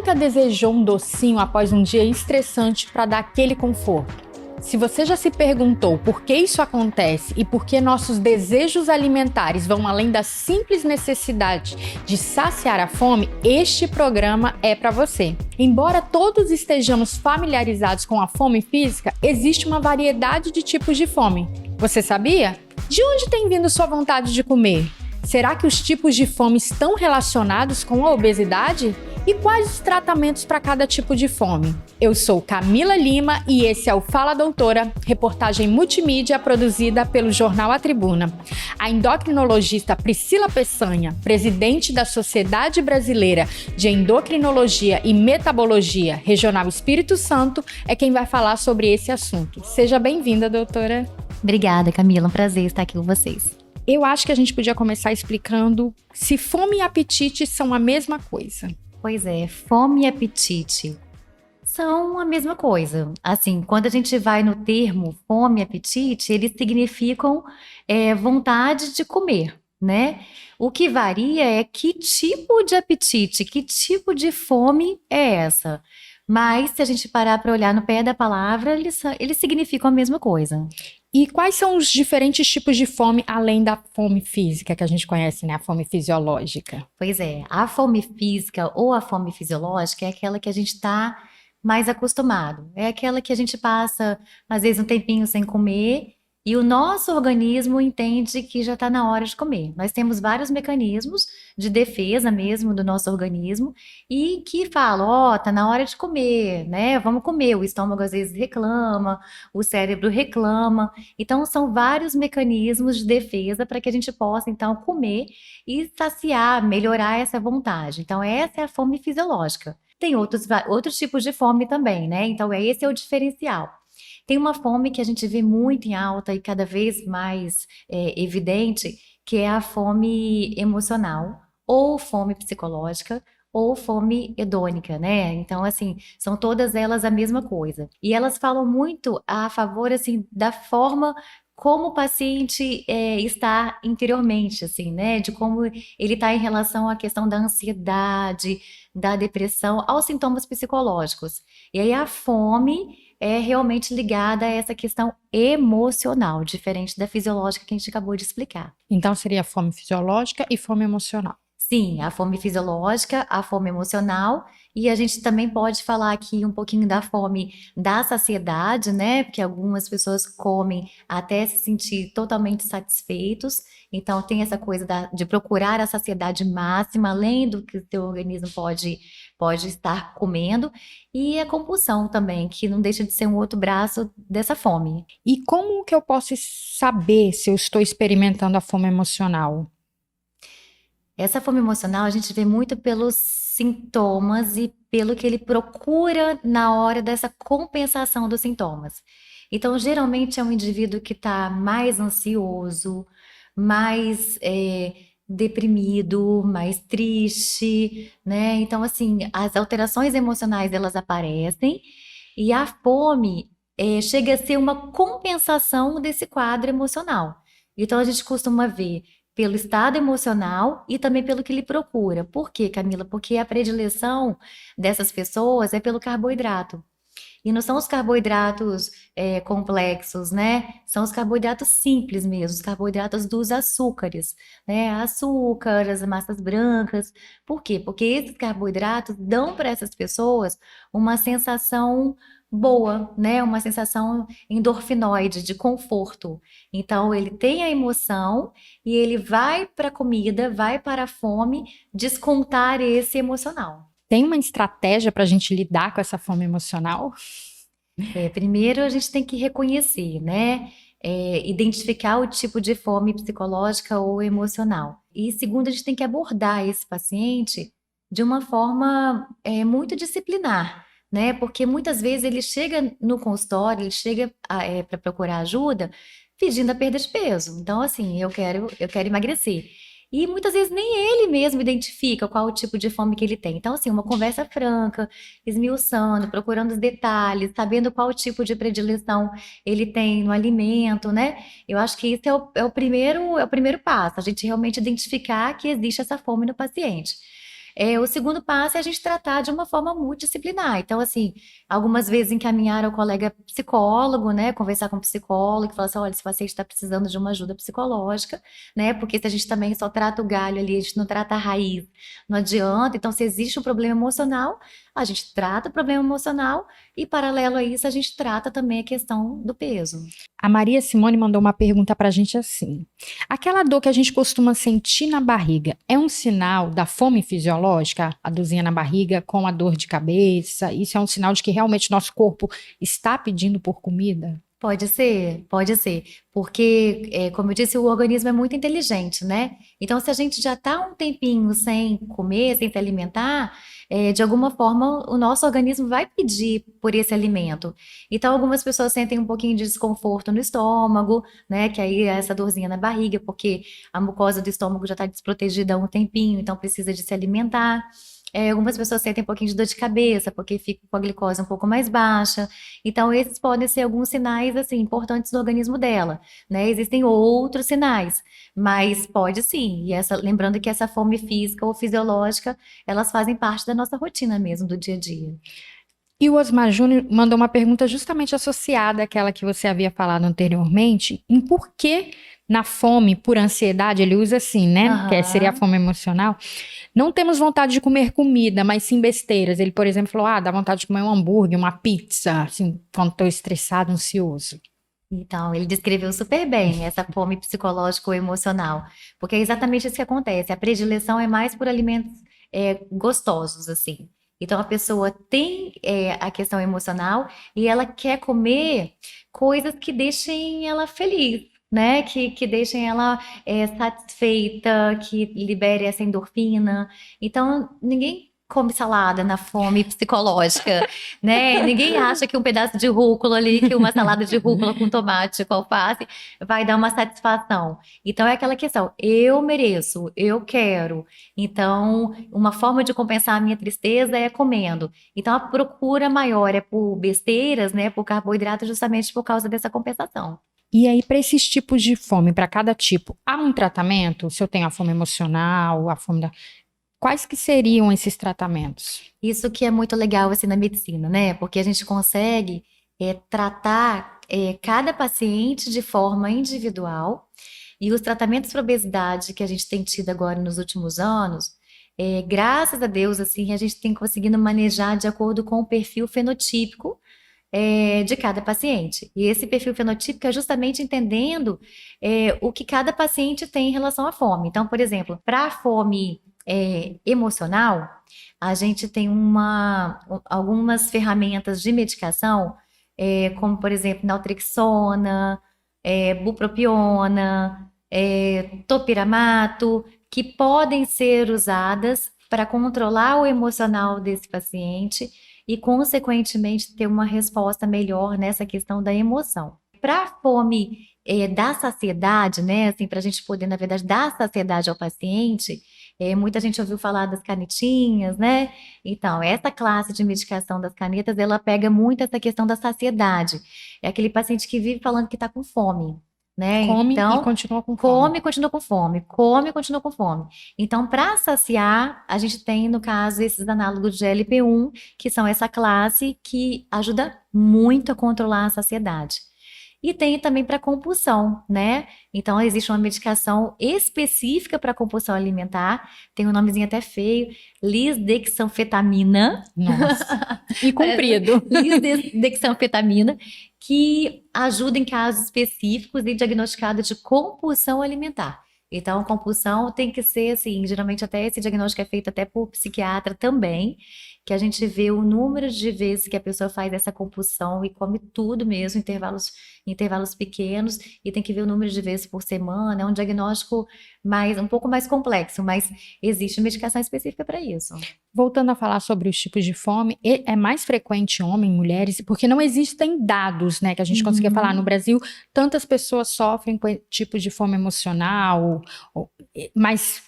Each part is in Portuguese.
nunca desejou um docinho após um dia estressante para dar aquele conforto? Se você já se perguntou por que isso acontece e por que nossos desejos alimentares vão além da simples necessidade de saciar a fome, este programa é para você. Embora todos estejamos familiarizados com a fome física, existe uma variedade de tipos de fome. Você sabia? De onde tem vindo sua vontade de comer? Será que os tipos de fome estão relacionados com a obesidade? E quais os tratamentos para cada tipo de fome? Eu sou Camila Lima e esse é o Fala Doutora, reportagem multimídia produzida pelo jornal A Tribuna. A endocrinologista Priscila Peçanha, presidente da Sociedade Brasileira de Endocrinologia e Metabologia Regional Espírito Santo, é quem vai falar sobre esse assunto. Seja bem-vinda, doutora. Obrigada, Camila. Um prazer estar aqui com vocês. Eu acho que a gente podia começar explicando se fome e apetite são a mesma coisa. Pois é, fome e apetite são a mesma coisa. Assim, quando a gente vai no termo fome e apetite, eles significam vontade de comer, né? O que varia é que tipo de apetite, que tipo de fome é essa. Mas, se a gente parar para olhar no pé da palavra, eles significam a mesma coisa. E quais são os diferentes tipos de fome, além da fome física, que a gente conhece, né? A fome fisiológica. Pois é, a fome física ou a fome fisiológica é aquela que a gente está mais acostumado. É aquela que a gente passa, às vezes, um tempinho sem comer e o nosso organismo entende que já está na hora de comer. Nós temos vários mecanismos de defesa mesmo do nosso organismo e que falam, tá na hora de comer, né? Vamos comer. O estômago às vezes reclama, o cérebro reclama. Então, são vários mecanismos de defesa para que a gente possa, então, comer e saciar, melhorar essa vontade. Então, essa é a fome fisiológica. Tem outros tipos de fome também, né? Então, esse é o diferencial. Tem uma fome que a gente vê muito em alta e cada vez mais evidente, que é a fome emocional, ou fome psicológica, ou fome hedônica, né? Então, assim, são todas elas a mesma coisa. E elas falam muito a favor, assim, da forma como o paciente está interiormente, assim, né? De como ele está em relação à questão da ansiedade, da depressão, aos sintomas psicológicos. E aí a fome é realmente ligada a essa questão emocional, diferente da fisiológica que a gente acabou de explicar. Então seria fome fisiológica e fome emocional. Sim, a fome fisiológica, a fome emocional, e a gente também pode falar aqui um pouquinho da fome da saciedade, né? Porque algumas pessoas comem até se sentir totalmente satisfeitos, então tem essa coisa de procurar a saciedade máxima, além do que o seu organismo pode estar comendo, e a compulsão também, que não deixa de ser um outro braço dessa fome. E como que eu posso saber se eu estou experimentando a fome emocional? Essa fome emocional a gente vê muito pelos sintomas e pelo que ele procura na hora dessa compensação dos sintomas. Então, geralmente é um indivíduo que está mais ansioso, mais deprimido, mais triste, né? Então, assim, as alterações emocionais elas aparecem e a fome chega a ser uma compensação desse quadro emocional. Então, a gente costuma ver pelo estado emocional e também pelo que ele procura. Por quê, Camila? Porque a predileção dessas pessoas é pelo carboidrato. E não são os carboidratos complexos, né? São os carboidratos simples mesmo, os carboidratos dos açúcares, né? Açúcar, as massas brancas. Por quê? Porque esses carboidratos dão para essas pessoas uma sensação boa, né? Uma sensação endorfinoide, de conforto. Então, ele tem a emoção e ele vai para a comida, vai para a fome, descontar esse emocional. Tem uma estratégia para a gente lidar com essa fome emocional? Primeiro, a gente tem que reconhecer, né? Identificar o tipo de fome psicológica ou emocional. E segundo, a gente tem que abordar esse paciente de uma forma muito disciplinar, né? Porque muitas vezes ele chega no consultório, ele chega para procurar ajuda pedindo a perda de peso. Então, assim, eu quero emagrecer. E muitas vezes nem ele mesmo identifica qual o tipo de fome que ele tem. Então, assim, uma conversa franca, esmiuçando, procurando os detalhes, sabendo qual tipo de predileção ele tem no alimento, né? Eu acho que isso é o primeiro passo, a gente realmente identificar que existe essa fome no paciente. O segundo passo é a gente tratar de uma forma multidisciplinar. Então, assim, algumas vezes encaminhar ao colega psicólogo, né? Conversar com o psicólogo e falar assim, olha, esse paciente está precisando de uma ajuda psicológica, né? Porque se a gente também só trata o galho ali, a gente não trata a raiz, não adianta. Então, se existe um problema emocional, a gente trata o problema emocional e, paralelo a isso, a gente trata também a questão do peso. A Maria Simone mandou uma pergunta pra gente assim: aquela dor que a gente costuma sentir na barriga é um sinal da fome fisiológica? A dorzinha na barriga com a dor de cabeça? Isso é um sinal de que realmente nosso corpo está pedindo por comida? Pode ser, pode ser. Porque, como eu disse, o organismo é muito inteligente, né? Então, se a gente já está um tempinho sem comer, sem se alimentar, de alguma forma o nosso organismo vai pedir por esse alimento. Então, algumas pessoas sentem um pouquinho de desconforto no estômago, né? Que aí é essa dorzinha na barriga, porque a mucosa do estômago já está desprotegida há um tempinho, então precisa de se alimentar. Algumas pessoas sentem um pouquinho de dor de cabeça, porque fica com a glicose um pouco mais baixa. Então, esses podem ser alguns sinais, assim, importantes do organismo dela, né? Existem outros sinais, mas pode sim. E lembrando que essa fome física ou fisiológica, elas fazem parte da nossa rotina mesmo, do dia a dia. E o Osmar Júnior mandou uma pergunta justamente associada àquela que você havia falado anteriormente, em por que na fome por ansiedade, ele usa assim, né? Que seria a Aham. fome emocional. Não temos vontade de comer comida, mas sim besteiras. Ele, por exemplo, falou: dá vontade de comer um hambúrguer, uma pizza, assim, quando estou estressado, ansioso. Então, ele descreveu super bem essa fome psicológica ou emocional, porque é exatamente isso que acontece. A predileção é mais por alimentos gostosos, assim. Então, a pessoa tem a questão emocional e ela quer comer coisas que deixem ela feliz, né? Que deixem ela satisfeita, que libere essa endorfina. Então, ninguém come salada na fome psicológica, né? Ninguém acha que um pedaço de rúcula ali, que uma salada de rúcula com tomate, com alface, vai dar uma satisfação. Então é aquela questão, eu mereço, eu quero. Então, uma forma de compensar a minha tristeza é comendo. Então a procura maior é por besteiras, né? Por carboidrato, justamente por causa dessa compensação. E aí, para esses tipos de fome, para cada tipo, há um tratamento? Se eu tenho a fome emocional, a fome da. Quais que seriam esses tratamentos? Isso que é muito legal assim na medicina, né? Porque a gente consegue tratar cada paciente de forma individual e os tratamentos para obesidade que a gente tem tido agora nos últimos anos, graças a Deus, assim, a gente tem conseguido manejar de acordo com o perfil fenotípico de cada paciente. E esse perfil fenotípico é justamente entendendo o que cada paciente tem em relação à fome. Então, por exemplo, para a fome emocional, a gente tem algumas ferramentas de medicação, como, por exemplo, naltrexona, bupropiona, topiramato, que podem ser usadas para controlar o emocional desse paciente e, consequentemente, ter uma resposta melhor nessa questão da emoção. Para a fome da saciedade, né, assim, para a gente poder, na verdade, dar saciedade ao paciente, muita gente ouviu falar das canetinhas, né? Então, essa classe de medicação das canetas, ela pega muito essa questão da saciedade. É aquele paciente que vive falando que está com fome, né? Come e Então, continua com fome. come e continua com fome, come e continua com fome. Então, para saciar, a gente tem, no caso, esses análogos de GLP-1, que são essa classe que ajuda muito a controlar a saciedade. E tem também para compulsão, né? Então, existe uma medicação específica para compulsão alimentar, tem um nomezinho até feio, lisdexanfetamina. Nossa. E comprido. Lisdexanfetamina, que ajuda em casos específicos e diagnosticado de compulsão alimentar. Então, compulsão tem que ser assim, geralmente até esse diagnóstico é feito até por psiquiatra também, que a gente vê o número de vezes que a pessoa faz essa compulsão e come tudo mesmo, intervalos pequenos, e tem que ver o número de vezes por semana. É um diagnóstico um pouco mais complexo, mas existe medicação específica para isso. Voltando a falar sobre os tipos de fome, é mais frequente em homens, mulheres, porque não existem dados, né, que a gente consiga falar. No Brasil, tantas pessoas sofrem com esse tipo de fome emocional, mas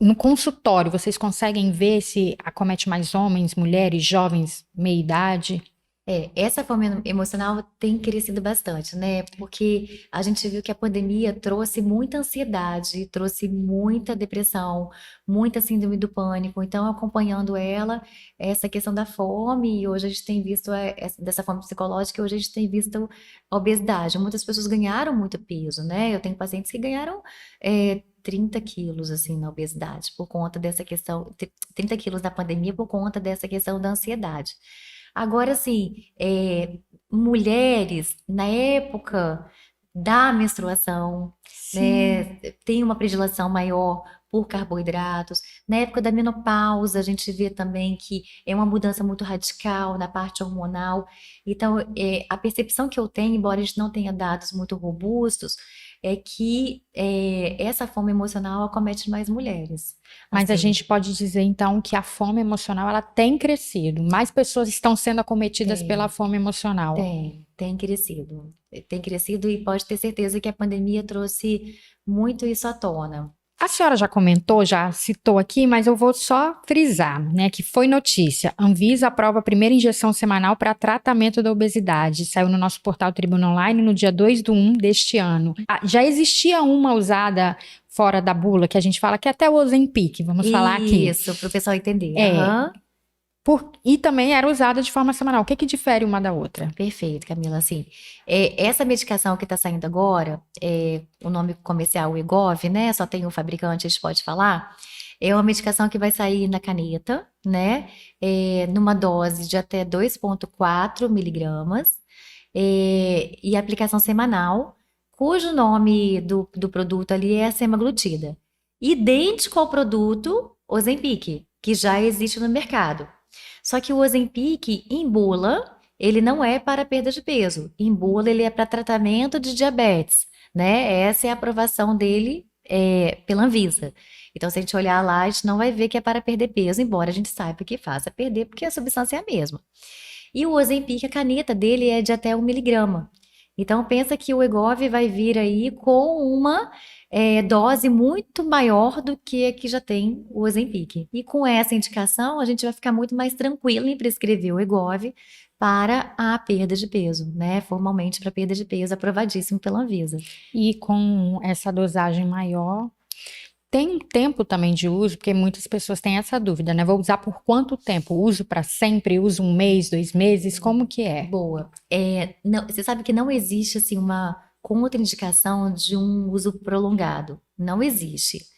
no consultório, vocês conseguem ver se acomete mais homens, mulheres, jovens, meia idade? Essa fome emocional tem crescido bastante, né? Porque a gente viu que a pandemia trouxe muita ansiedade, trouxe muita depressão, muita síndrome do pânico. Então, acompanhando ela, essa questão da fome, e hoje a gente tem visto dessa fome psicológica, e hoje a gente tem visto a obesidade. Muitas pessoas ganharam muito peso, né? Eu tenho pacientes que ganharam 30 quilos, assim, na obesidade, por conta dessa questão, 30 quilos na pandemia, por conta dessa questão da ansiedade. Agora, assim, mulheres, na época da menstruação, Sim. né, tem uma predileção maior por carboidratos. Na época da menopausa, a gente vê também que é uma mudança muito radical na parte hormonal. Então, a percepção que eu tenho, embora a gente não tenha dados muito robustos, é que essa fome emocional acomete mais mulheres. Mas a Assim, gente pode dizer então que a fome emocional ela tem crescido. Mais pessoas estão sendo acometidas pela tem. fome emocional. Tem crescido. Tem crescido e pode ter certeza que a pandemia trouxe muito isso à tona. A senhora já comentou, já citou aqui, mas eu vou só frisar, né, que foi notícia. Anvisa aprova a primeira injeção semanal para tratamento da obesidade. Saiu no nosso portal Tribuna Online no dia 2/1 deste ano. Já existia uma usada fora da bula, que a gente fala que é até o Ozempic, vamos falar aqui. Isso, para o pessoal entender. É, Aham. e também era usada de forma semanal. O que que difere uma da outra? Perfeito, Camila. Assim, essa medicação que está saindo agora, o nome comercial Wegovy, né? Só tem o fabricante, a gente pode falar. É uma medicação que vai sair na caneta, né? Numa dose de até 2,4 miligramas, e aplicação semanal, cujo nome do produto ali é semaglutida. Idêntico ao produto Ozempic, que já existe no mercado. Só que o Ozempic, em bula, ele não é para perda de peso. Em bula, ele é para tratamento de diabetes, né? Essa é a aprovação dele pela Anvisa. Então, se a gente olhar lá, a gente não vai ver que é para perder peso, embora a gente saiba que faça perder, porque a substância é a mesma. E o Ozempic, a caneta dele é de até 1 miligrama. Então, pensa que o Wegovy vai vir aí com uma dose muito maior do que a que já tem o Ozempic. E com essa indicação, a gente vai ficar muito mais tranquilo em prescrever o Wegovy para a perda de peso, né? Formalmente para perda de peso, aprovadíssimo pela Anvisa. E com essa dosagem maior, tem um tempo também de uso, porque muitas pessoas têm essa dúvida, né? Vou usar por quanto tempo? Uso para sempre? Uso 1 mês, 2 meses? Como que é? Boa. Não, você sabe que não existe assim uma contraindicação de um uso prolongado. Não existe.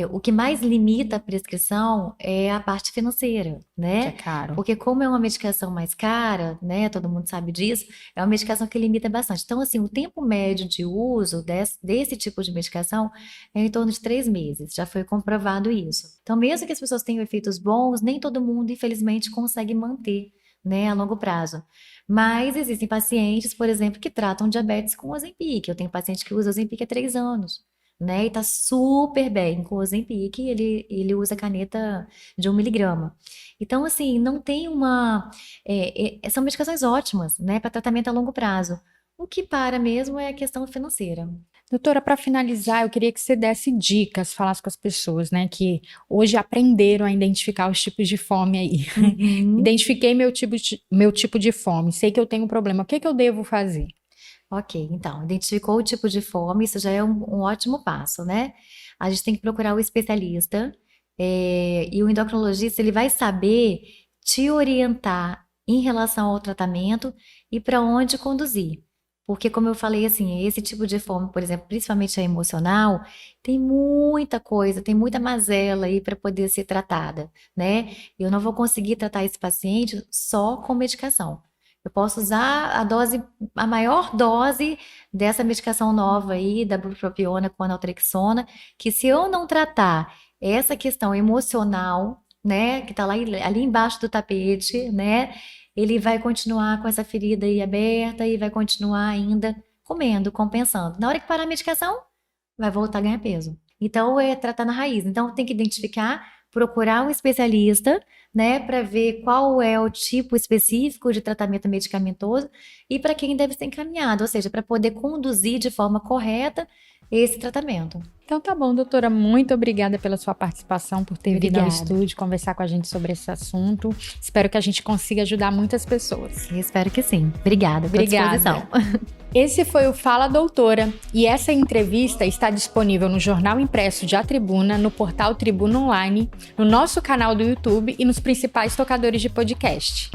O que mais limita a prescrição é a parte financeira, Que é né? caro. Porque como é uma medicação mais cara, né? Todo mundo sabe disso, é uma medicação que limita bastante. Então, assim, o tempo médio de uso desse tipo de medicação é em torno de 3 meses. Já foi comprovado isso. Então, mesmo que as pessoas tenham efeitos bons, nem todo mundo, infelizmente, consegue manter, né, a longo prazo. Mas existem pacientes, por exemplo, que tratam diabetes com Ozempic. Eu tenho paciente que usa Ozempic há 3 anos, né? E tá super bem com o Ozempic, ele usa caneta de 1 miligrama. Então, assim, não tem são medicações ótimas, né, para tratamento a longo prazo. O que para mesmo é a questão financeira. Doutora, para finalizar, eu queria que você desse dicas, falasse com as pessoas, né, que hoje aprenderam a identificar os tipos de fome aí. Uhum. Identifiquei meu tipo de fome, sei que eu tenho um problema, o que que eu devo fazer? Ok, então, identificou o tipo de fome, isso já é um ótimo passo, né? A gente tem que procurar o especialista, e o endocrinologista, ele vai saber te orientar em relação ao tratamento e para onde conduzir. Porque, como eu falei, assim, esse tipo de fome, por exemplo, principalmente a emocional, tem muita coisa, tem muita mazela aí para poder ser tratada, né? Eu não vou conseguir tratar esse paciente só com medicação. Eu posso usar a maior dose dessa medicação nova aí, da bupropiona com a naltrexona, que se eu não tratar essa questão emocional, né, que está lá ali embaixo do tapete, né, ele vai continuar com essa ferida aí aberta e vai continuar ainda comendo, compensando. Na hora que parar a medicação, vai voltar a ganhar peso. Então, é tratar na raiz. Então, tem que identificar, procurar um especialista, né, para ver qual é o tipo específico de tratamento medicamentoso e para quem deve ser encaminhado, ou seja, para poder conduzir de forma correta esse tratamento. Então tá bom, doutora, muito obrigada pela sua participação, por ter vindo ao Obrigada. estúdio conversar com a gente sobre esse assunto. Espero que a gente consiga ajudar muitas pessoas. Eu espero que sim. Obrigada pela disposição. Esse foi o Fala Doutora, e essa entrevista está disponível no Jornal Impresso de A Tribuna, no portal Tribuna Online, no nosso canal do YouTube e nos principais tocadores de podcast.